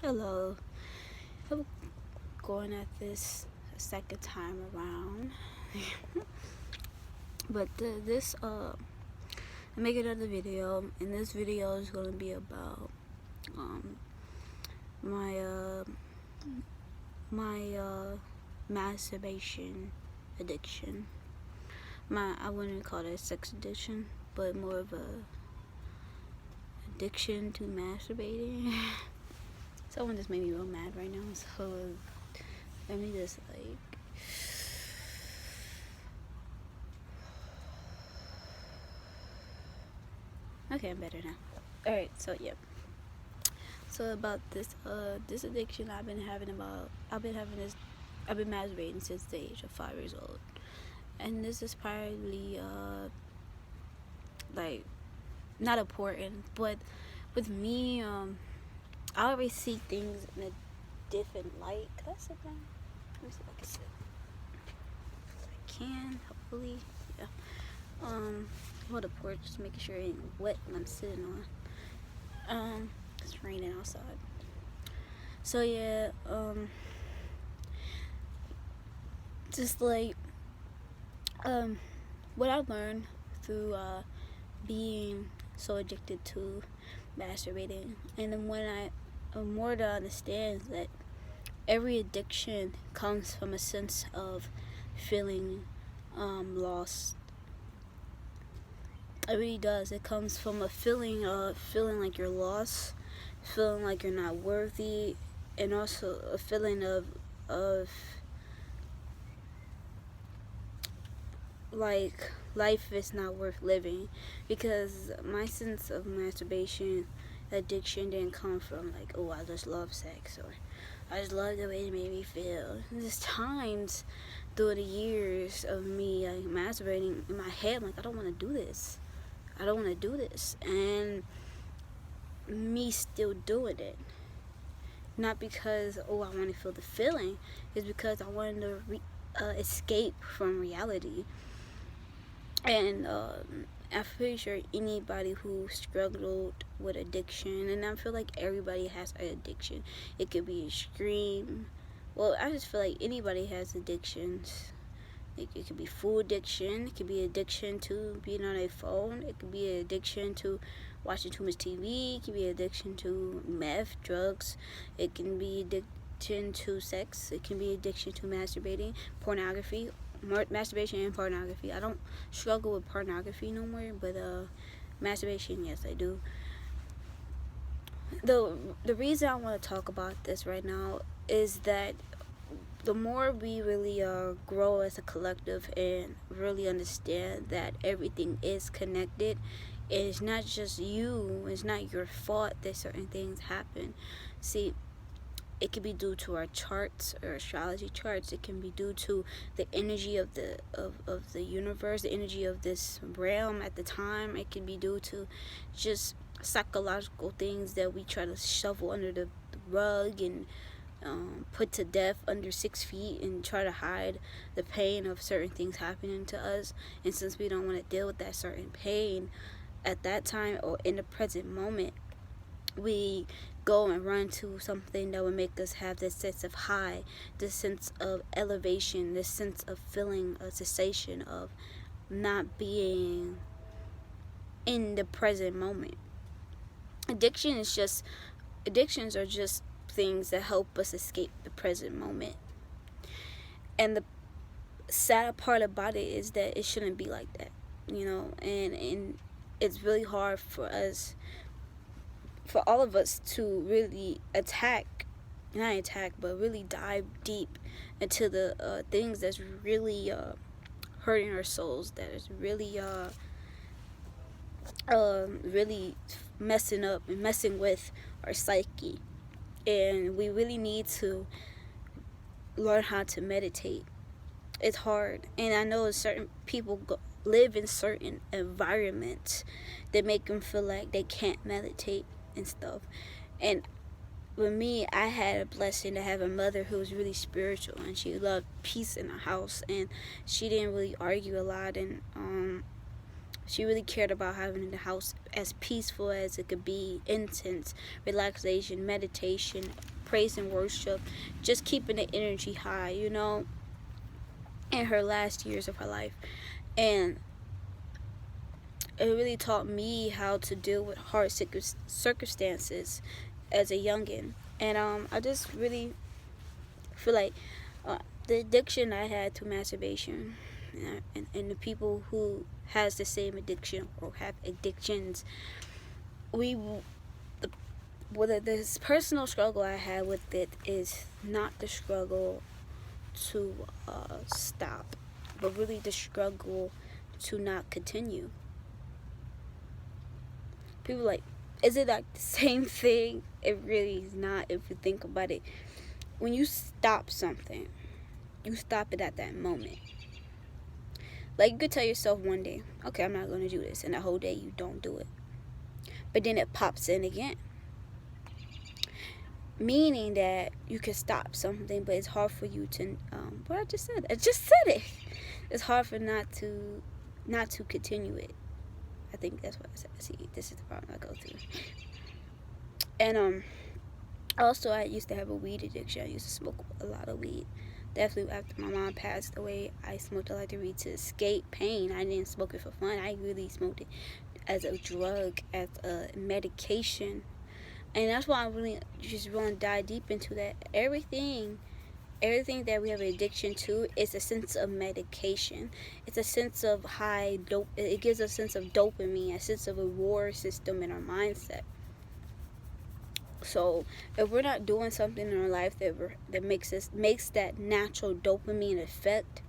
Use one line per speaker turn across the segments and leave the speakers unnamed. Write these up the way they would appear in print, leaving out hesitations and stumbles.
Hello. I'm going at this a second time around. But I make another video, and this video is gonna be about um my masturbation addiction. I wouldn't call it sex addiction, but more of a addiction to masturbating. Someone just made me real mad right now, so let me just okay, I'm better now. Alright, so yeah. So about this addiction I've been masturbating since the age of 5 years old. And this is probably not important, but with me, I always see things in a different light. Can I sit down? Let me see if I can sit. If I can, hopefully. Yeah. Hold the porch, just making sure it ain't wet when I'm sitting on. It's raining outside. So yeah, just what I learned through being so addicted to masturbating, and then when I more to understand that every addiction comes from a sense of feeling lost. It really does. It comes from a feeling like you're lost, feeling like you're not worthy, and also a feeling of like life is not worth living. Because my sense of masturbation addiction didn't come from like, oh, I just love sex, or I just love the way it made me feel. There's times through the years of me masturbating in my head, like, I don't want to do this, and me still doing it, not because I want to feel the feeling. It's because I wanted to escape from reality. And I'm pretty sure anybody who struggled with addiction, and I feel like everybody has an addiction. It could be extreme. Well, I just feel like anybody has addictions. It could be food addiction. It could be addiction to being on a phone. It could be an addiction to watching too much TV. It could be addiction to meth, drugs. It can be addiction to sex. It can be addiction to masturbating, pornography. Masturbation and pornography. I don't struggle with pornography no more, but masturbation, yes, I do. The reason I want to talk about this right now is that the more we really grow as a collective and really understand that everything is connected, it's not just you, it's not your fault that certain things happen. See, it can be due to our charts or astrology charts. It can be due to the energy of the universe, the energy of this realm at the time. It can be due to just psychological things that we try to shovel under the rug and put to death under 6 feet and try to hide the pain of certain things happening to us. And since we don't want to deal with that certain pain at that time or in the present moment, we go and run to something that would make us have this sense of high, this sense of elevation, this sense of feeling a sensation of not being in the present moment. Addictions are just things that help us escape the present moment. And the sad part about it is that it shouldn't be like that, and it's really hard for all of us to really really dive deep into the things that's really hurting our souls, that is really really messing with our psyche. And we really need to learn how to meditate. It's hard, and I know certain people live in certain environments that make them feel like they can't meditate and stuff. And with me, I had a blessing to have a mother who was really spiritual, and she loved peace in the house, and she didn't really argue a lot, and she really cared about having the house as peaceful as it could be, intense relaxation, meditation, praise and worship, just keeping the energy high, you know, in her last years of her life. And it really taught me how to deal with hard circumstances as a youngin. And I just really feel like the addiction I had to masturbation, and the people who has the same addiction or have addictions, we whether this personal struggle I had with it is not the struggle to stop, but really the struggle to not continue. People like, is it like the same thing? It really is not if you think about it. When you stop something, you stop it at that moment. Like, you could tell yourself one day, okay, I'm not going to do this, and the whole day you don't do it. But then it pops in again. Meaning that you can stop something, but it's hard for you to, what I just said it. It's hard for not to continue it. I think that's what I said. See, this is the problem I go through. And also, I used to have a weed addiction. I used to smoke a lot of weed. Definitely after my mom passed away, I smoked a lot of weed to escape pain. I didn't smoke it for fun. I really smoked it as a drug, as a medication. And that's why I really just want to dive deep into that. Everything that we have an addiction to is a sense of medication. It's a sense of it gives a sense of dopamine, a sense of a reward system in our mindset. So if we're not doing something in our life that makes that natural dopamine effect,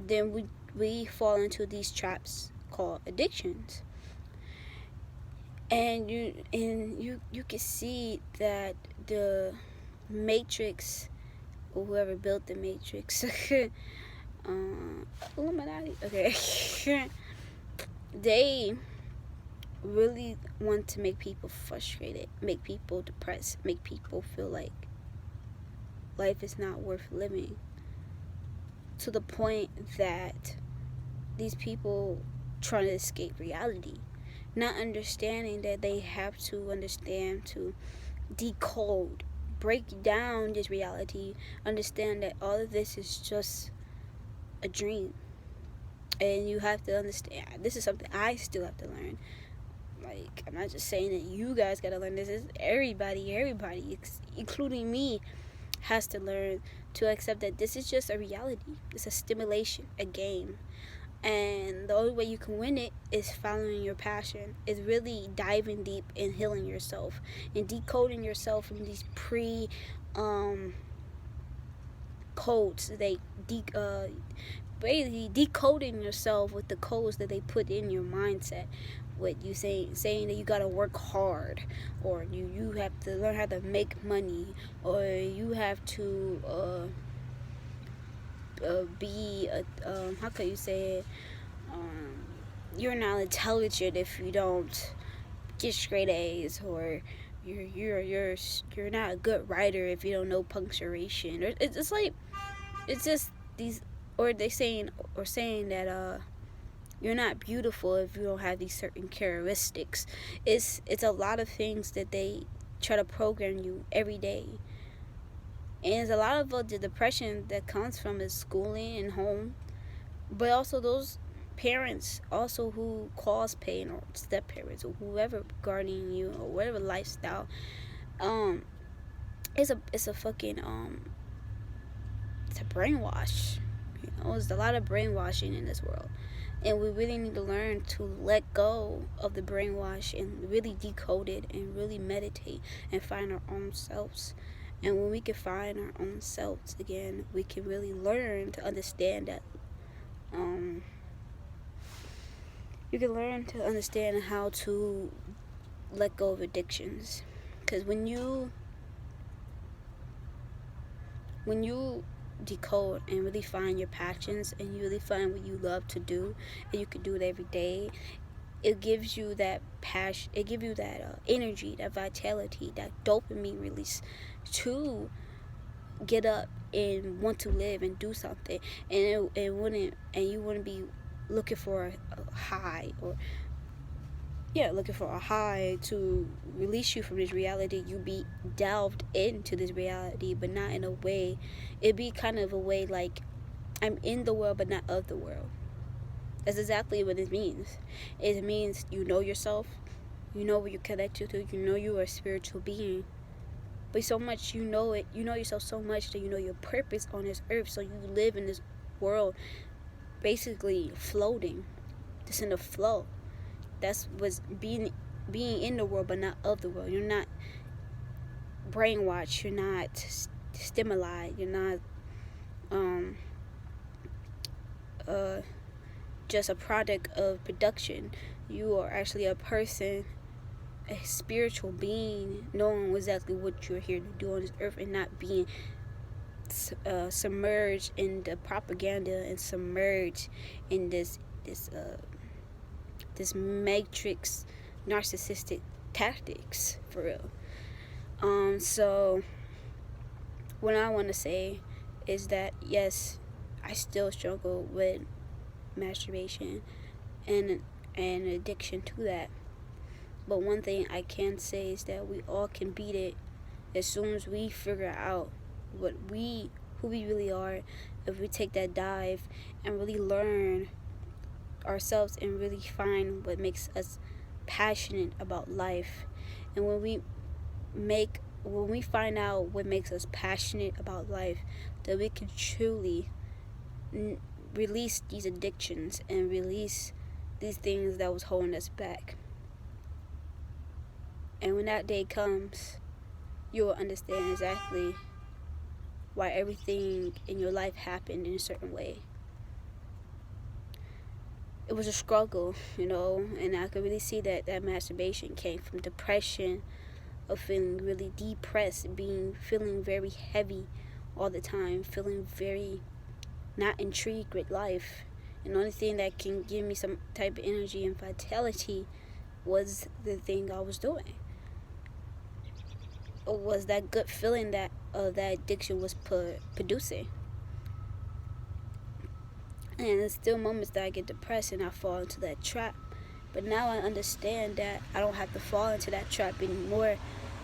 then we fall into these traps called addictions. And you can see that the Matrix, or whoever built the Matrix, Illuminati, okay, they really want to make people frustrated, make people depressed, make people feel like life is not worth living, to the point that these people trying to escape reality, not understanding that they have to understand to decode, break down this reality, understand that all of this is just a dream. And you have to understand, this is something I still have to learn. Like, I'm not just saying that you guys gotta learn this. Is everybody, including me, has to learn to accept that this is just a reality. It's a stimulation, a game. And the only way you can win it is following your passion, is really diving deep and healing yourself and decoding yourself from these codes. Basically decoding yourself with the codes that they put in your mindset. What you saying that you gotta work hard, or you have to learn how to make money, or you have to be how can you say it? You're not intelligent if you don't get straight A's, or you're not a good writer if you don't know punctuation. Or it's just these, or saying that you're not beautiful if you don't have these certain characteristics. It's a lot of things that they try to program you every day. And there's a lot of the depression that comes from is schooling and home, but also those parents also who cause pain, or step parents, or whoever guarding you, or whatever lifestyle. It's a fucking it's a brainwash. You know, there's a lot of brainwashing in this world. And we really need to learn to let go of the brainwash and really decode it and really meditate and find our own selves. And when we can find our own selves again, we can really learn to understand that you can learn to understand how to let go of addictions. Because when you decode and really find your passions, and you really find what you love to do, and you can do it every day, it gives you that passion, it gives you that energy, that vitality, that dopamine release to get up and want to live and do something. And you wouldn't be looking for a high, or yeah, looking for a high to release you from this reality, you be delved into this reality, but not in a way. It'd be kind of a way like, I'm in the world, but not of the world. That's exactly what it means. It means you know yourself, you know what you're connected to, you know you are a spiritual being. But so much you know it, you know yourself so much that you know your purpose on this earth. So you live in this world basically floating, just in the flow. That's what's being in the world, but not of the world. You're not brainwashed. You're not stimuli. You're not um uh just a product of production. You are actually a person, a spiritual being, knowing exactly what you're here to do on this earth, and not being submerged in the propaganda and submerged in this matrix narcissistic tactics, for real. So what I want to say is that yes, I still struggle with masturbation and an addiction to that. But one thing I can say is that we all can beat it as soon as we figure out who we really are. If we take that dive and really learn ourselves and really find what makes us passionate about life. And when we find out what makes us passionate about life, then we can truly release these addictions and release these things that was holding us back. And when that day comes, you will understand exactly why everything in your life happened in a certain way. It was a struggle, and I could really see that masturbation came from depression, of feeling really depressed, feeling very heavy all the time, feeling very not intrigued with life. And the only thing that can give me some type of energy and vitality was the thing I was doing. It was that good feeling that that addiction was producing. And there's still moments that I get depressed and I fall into that trap. But now I understand that I don't have to fall into that trap anymore.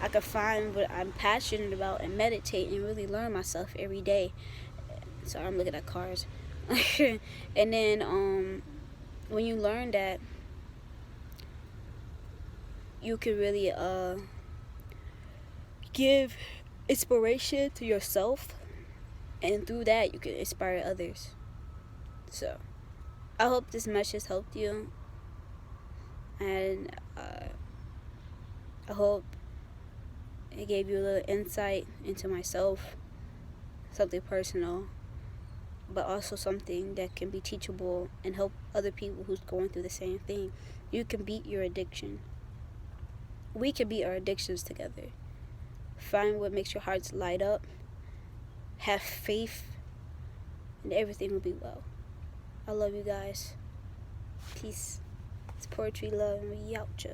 I can find what I'm passionate about and meditate and really learn myself every day. Sorry, I'm looking at cars. And then when you learn that, you can really give inspiration to yourself, and through that you can inspire others. So I hope this message helped you, and I hope it gave you a little insight into myself, something personal, but also something that can be teachable and help other people who's going through the same thing. You can beat your addiction. We can beat our addictions together. Find what makes your hearts light up. Have faith, and everything will be well. I love you guys. Peace. It's Poetry, Love, and we out ya.